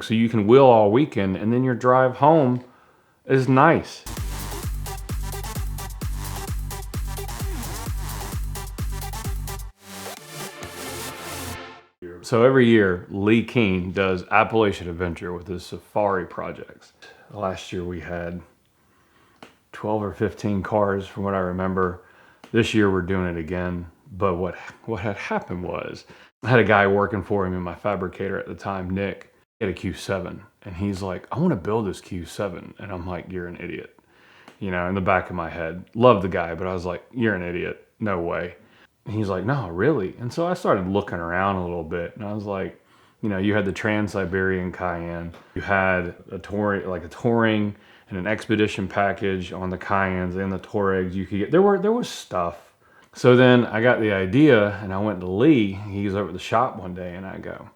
So you can wheel all weekend and then your drive home is nice. So every year, Lee Keene does Appalachian Adventure with his safari projects. Last year we had 12 or 15 cars from what I remember. This year we're doing it again. But what had happened was I had a guy working for him in my fabricator at the time, Nick, at a Q7. And he's like, I want to build this Q7. And I'm like, you're an idiot. You know, in the back of my head. Love the guy, but I was like, you're an idiot. No way. And he's like, no, really? And so I started looking around a little bit, and I was like, you know, you had the Trans-Siberian Cayenne, you had a touring and an expedition package on the Cayennes and the Touaregs you could get. There was stuff. So then I got the idea, and I went to Lee. He was over at the shop one day, and I go,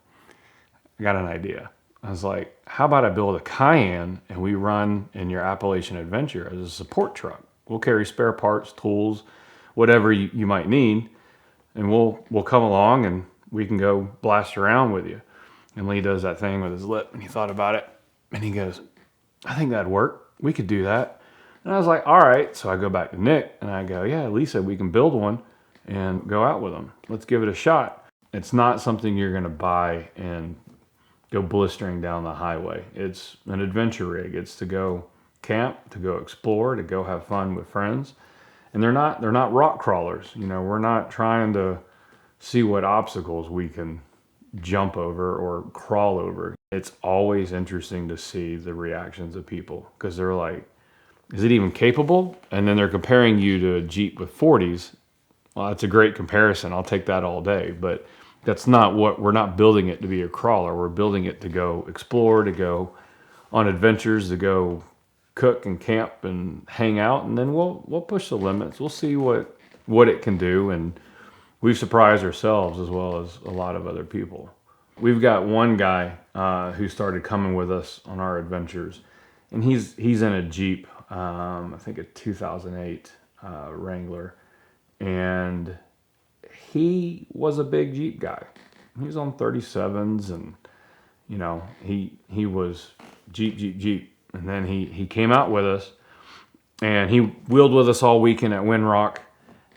I got an idea. I was like, how about I build a Cayenne and we run in your Appalachian Adventure as a support truck? We'll carry spare parts, tools, whatever you might need. And we'll come along and we can go blast around with you. And Lee does that thing with his lip, and he thought about it, and he goes, I think that'd work. We could do that. And I was like, all right. So I go back to Nick and I go, yeah, Lee said we can build one and go out with them. Let's give it a shot. It's not something you're going to buy and go blistering down the highway. It's an adventure rig. It's to go camp, to go explore, to go have fun with friends. And they're not rock crawlers. You know, we're not trying to see what obstacles we can jump over or crawl over. It's always interesting to see the reactions of people because they're like, is it even capable? And then they're comparing you to a Jeep with 40s. Well, that's a great comparison. I'll take that all day. But that's not what, we're not building it to be a crawler. We're building it to go explore, to go on adventures, to go cook and camp and hang out, and then we'll push the limits. We'll see what it can do, and we've surprised ourselves as well as a lot of other people. We've got one guy who started coming with us on our adventures, and he's in a Jeep, I think a 2008 Wrangler, and he was a big Jeep guy. He was on 37s, and you know he was Jeep. And then he came out with us, and he wheeled with us all weekend at Windrock,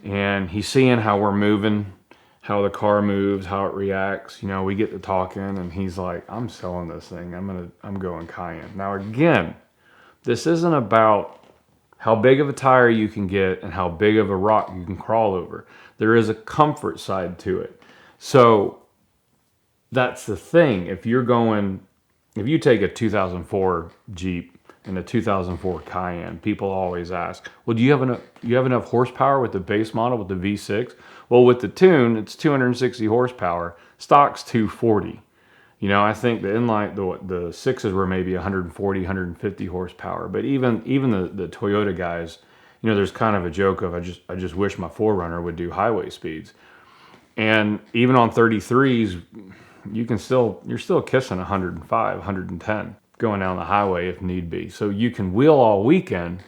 and he's seeing how we're moving, how the car moves, how it reacts. You know, we get to talking, and he's like, I'm selling this thing. I'm going Cayenne. Now again, this isn't about how big of a tire you can get and how big of a rock you can crawl over. There is a comfort side to it. So that's the thing. If you take a 2004 Jeep and a 2004 Cayenne, people always ask, well, do you have enough horsepower with the base model, with the V6? Well, with the tune, it's 260 horsepower. Stock's 240. You know, I think the inline, the sixes were maybe 140, 150 horsepower. But even the Toyota guys, you know, there's kind of a joke of, I just wish my 4Runner would do highway speeds. And even on 33s, you're still kissing 105, 110 going down the highway if need be. So you can wheel all weekend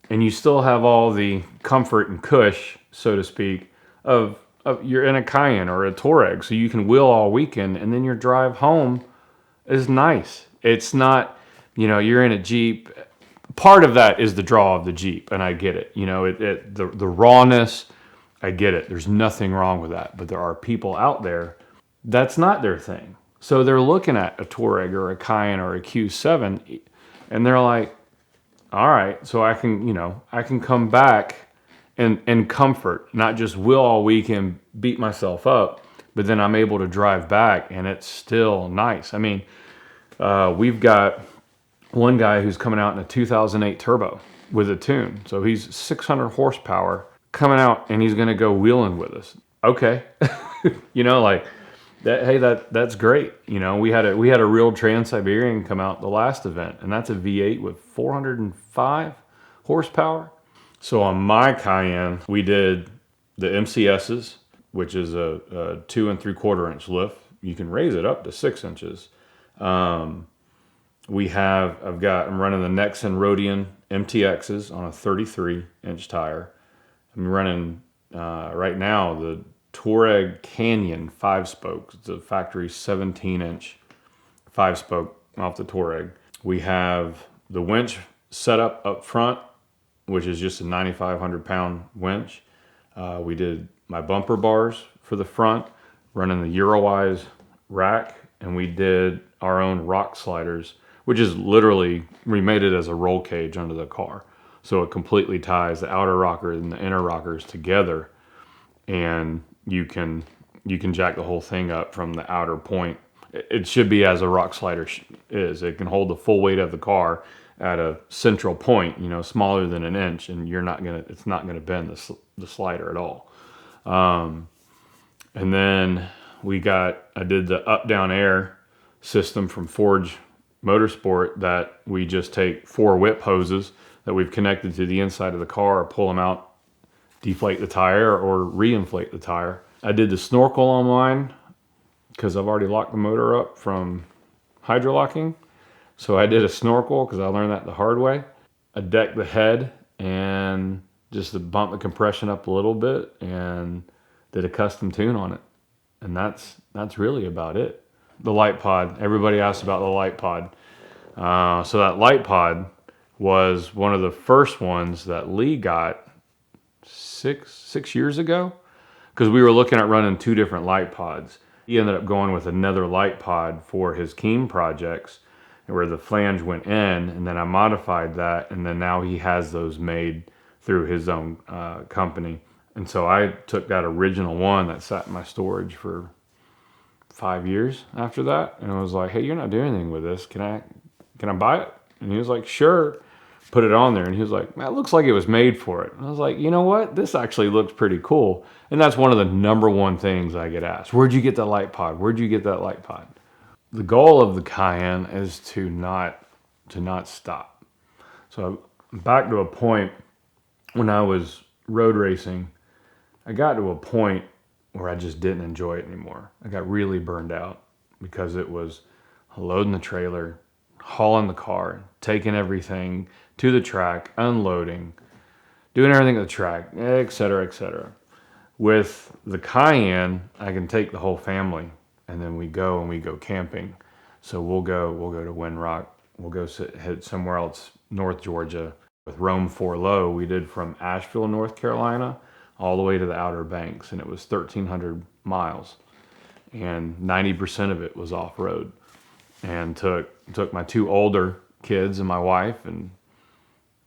and you still have all the comfort and cush, so to speak, of you're in a Cayenne or a Touareg. So you can wheel all weekend and then your drive home is nice. It's not, you know, you're in a Jeep. Part of that is the draw of the Jeep, and I get it. You know, the rawness, I get it. There's nothing wrong with that. But there are people out there that's not their thing. So they're looking at a Touareg or a Cayenne or a Q7, and they're like, all right, so I can come back and comfort, not just wheel all weekend, beat myself up, but then I'm able to drive back and it's still nice. I mean, we've got one guy who's coming out in a 2008 Turbo with a tune. So he's 600 horsepower coming out and he's going to go wheeling with us. Okay. You know, like, that's great. You know, we had a real Trans-Siberian come out the last event, and that's a V8 with 405 horsepower. So on my Cayenne, we did the MCSs, which is a 2 3/4 inch lift. You can raise it up to 6 inches. I'm running the Nexen Rodian MTXs on a 33 inch tire. I'm running right now the Touareg Canyon 5-spoke. It's a factory 17 inch 5-spoke off the Touareg. We have the winch set up front, which is just a 9,500 pound winch. We did my bumper bars for the front, running the Eurowise rack, and we did our own rock sliders, which is literally, we made it as a roll cage under the car. So it completely ties the outer rocker and the inner rockers together, and you can jack the whole thing up from the outer point. It should be as a rock slider is. It can hold the full weight of the car at a central point, you know, smaller than an inch, and it's not gonna bend the slider at all. And then I did the up-down air system from Forge Motorsport that we just take 4 whip hoses that we've connected to the inside of the car, pull them out, deflate the tire or reinflate the tire. I did the snorkel on mine because I've already locked the motor up from hydrolocking. So I did a snorkel because I learned that the hard way. I decked the head and just to bump the compression up a little bit and did a custom tune on it. And that's really about it. The light pod, everybody asked about the light pod. So that light pod was one of the first ones that Lee got six years ago, because we were looking at running 2 different light pods. He ended up going with another light pod for his Keen projects, where the flange went in, and then I modified that, and then now he has those made through his own company. And so I took that original one that sat in my storage for 5 years after that, and I was like, hey, you're not doing anything with this. Can I buy it? And he was like, sure. Put it on there, and he was like, man, it looks like it was made for it. And I was like, you know what? This actually looks pretty cool. And that's one of the #1 things I get asked. Where'd you get that light pod? Where'd you get that light pod? The goal of the Cayenne is to not stop. So back to a point when I was road racing, I got to a point where I just didn't enjoy it anymore. I got really burned out because it was loading the trailer, hauling the car, taking everything to the track, unloading, doing everything at the track, et cetera, et cetera. With the Cayenne, I can take the whole family, and then we go camping. So we'll go to Windrock. We'll go head somewhere else, North Georgia. With Rome 4 Low, we did from Asheville, North Carolina, all the way to the Outer Banks, and it was 1,300 miles, and 90% of it was off-road. And took my 2 older kids and my wife, and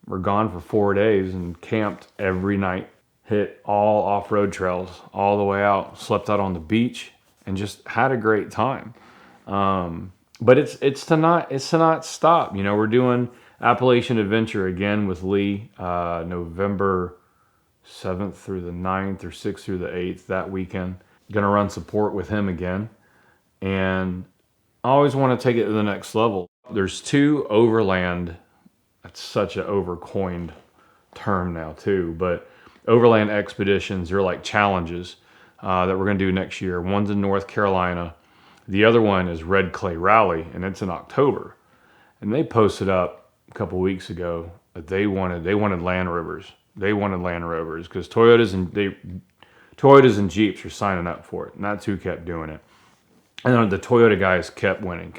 we're gone for 4 days and camped every night, hit all off-road trails all the way out, slept out on the beach, and just had a great time. But it's to not stop. You know, we're doing Appalachian Adventure again with Lee, November 7th through the 9th or 6th through the 8th that weekend. Gonna run support with him again, and I always want to take it to the next level. There's 2 Overland, that's such an overcoined term now too, but Overland expeditions are like challenges that we're going to do next year. One's in North Carolina. The other one is Red Clay Rally, and it's in October. And they posted up a couple weeks ago that they wanted Land Rovers. They wanted Land Rovers because Toyotas and Jeeps are signing up for it, and that's who kept doing it. And the Toyota guys kept winning.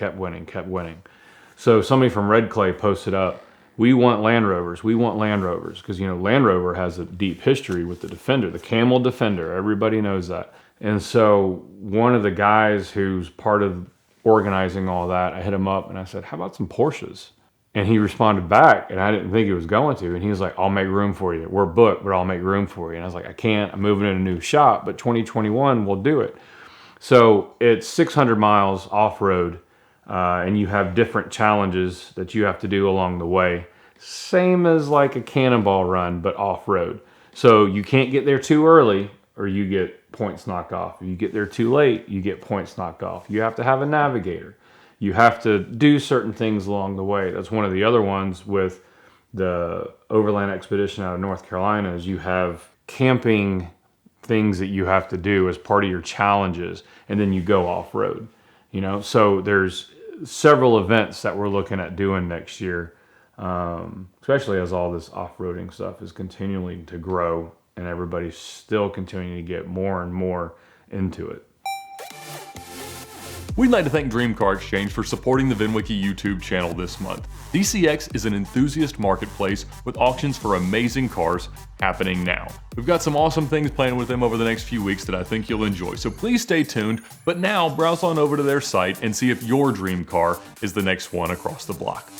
So somebody from Red Clay posted up, we want Land Rovers, because, you know, Land Rover has a deep history with the Defender, the Camel Defender. Everybody knows that. And so one of the guys who's part of organizing all that, I hit him up and I said, how about some Porsches? And he responded back, and I didn't think he was going to. And he was like, I'll make room for you. We're booked, but I'll make room for you. And I was like, I can't. I'm moving in a new shop, but 2021, we'll do it. So it's 600 miles off-road, and you have different challenges that you have to do along the way. Same as like a cannonball run, but off-road. So you can't get there too early or you get points knocked off. If you get there too late, you get points knocked off. You have to have a navigator. You have to do certain things along the way. That's one of the other ones with the Overland expedition out of North Carolina, is you have camping things that you have to do as part of your challenges, and then you go off-road, you know? So there's several events that we're looking at doing next year, especially as all this off-roading stuff is continuing to grow and everybody's still continuing to get more and more into it. We'd like to thank Dream Car Exchange for supporting the VINwiki YouTube channel this month. DCX is an enthusiast marketplace with auctions for amazing cars happening now. We've got some awesome things planned with them over the next few weeks that I think you'll enjoy, so please stay tuned. But now, browse on over to their site and see if your dream car is the next one across the block.